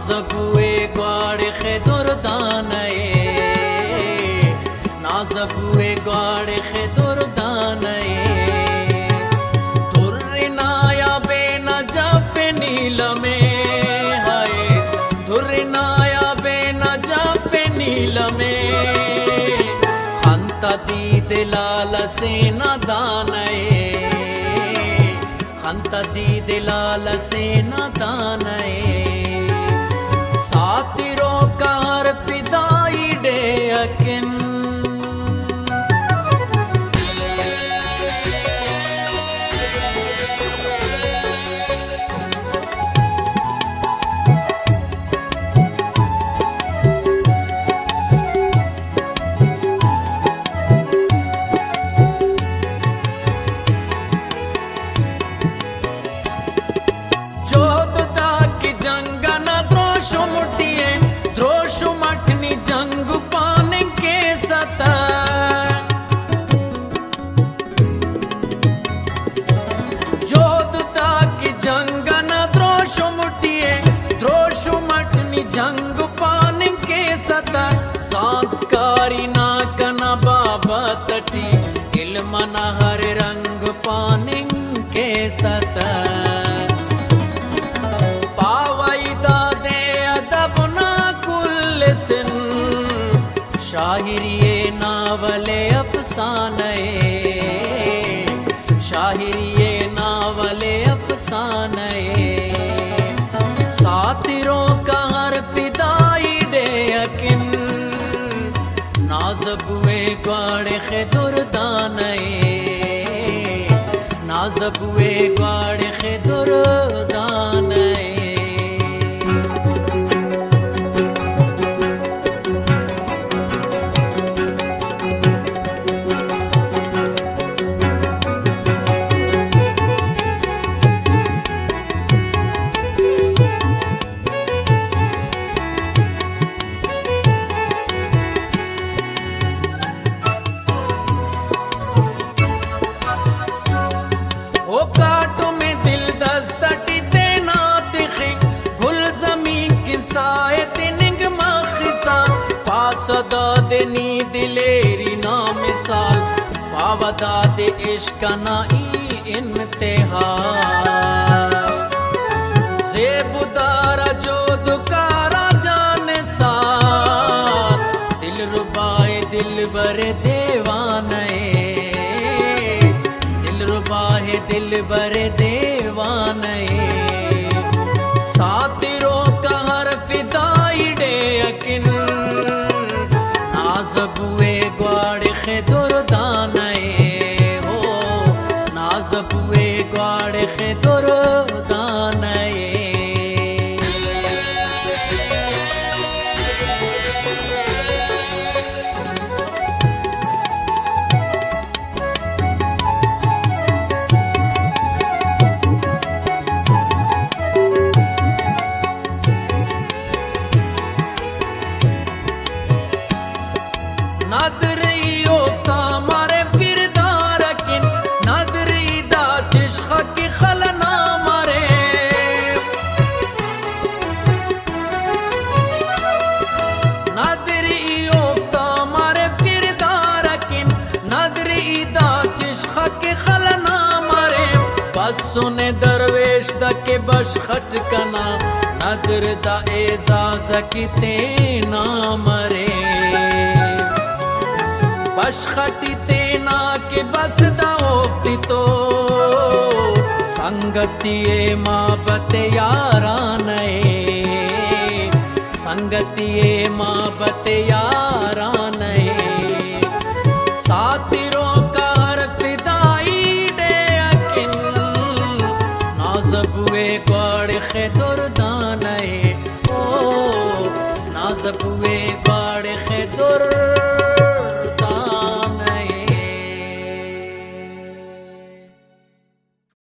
नाजबुए ग्वाड़े खे दुर्दानए, नाजबुए ग्वाड़े खे दुर्दानए। धुर्रिनाया बेन जफे नील में, हाय धुर्रिनाया बेन जफे नील में। हंता दीद लाल से न दानए, हंता दीद लाल से न दानए। सातिरों का हर फिदाई डे अकिन, द्रोशु मठनी जंग पान के सता। जोधता की जंग न द्रोशु मुठिए, द्रोशु मठनी जंग पान के सता। सांतकारी ना कना बाबा तटी, इल्म न हर रंग पान के सता। शाहिरिये नावले अफसाने, शाहिरिये नावले अफसाने। सातिरों का हर फिदाई डे अकिन, नाजबुए ग्वाड़े खे दुर्दानए, नाजबुए ग्वाड़े खे दुर्दानए। काटो में दिल दस्तटी देना दिखे, गुल जमीन की साए तिनिंग मखिसा। पासदा देनी दिलेरी ना मिसाल, पावदा दे इश्क ना ई इंतहा। ज़ेबुदारा जो दुकारा जाने साथ, दिल रुबाए दिल बरे देवाने, बाहे दिल बरे देवाने। सातिरों का हर फिदाई डे अकिन, नाजबुए ग्वाड़े खे दुर्दानए हो, नाजबुए ग्वाड़े खे दुर्दानए। सुने दरवेश द के बशखट कना, नदर दा एजाज किते ना मरे। बशखटी तेना के बस दा ओफ्ती तो, संगतिये माबत याराने, संगतिये माबत याराने। सातिरों का हर फिदाई डे अकिन, नाजबुए ग्वाड़े खे दुर्दानए, ओ नाजबुए ग्वाड़े खे दुर्दानए।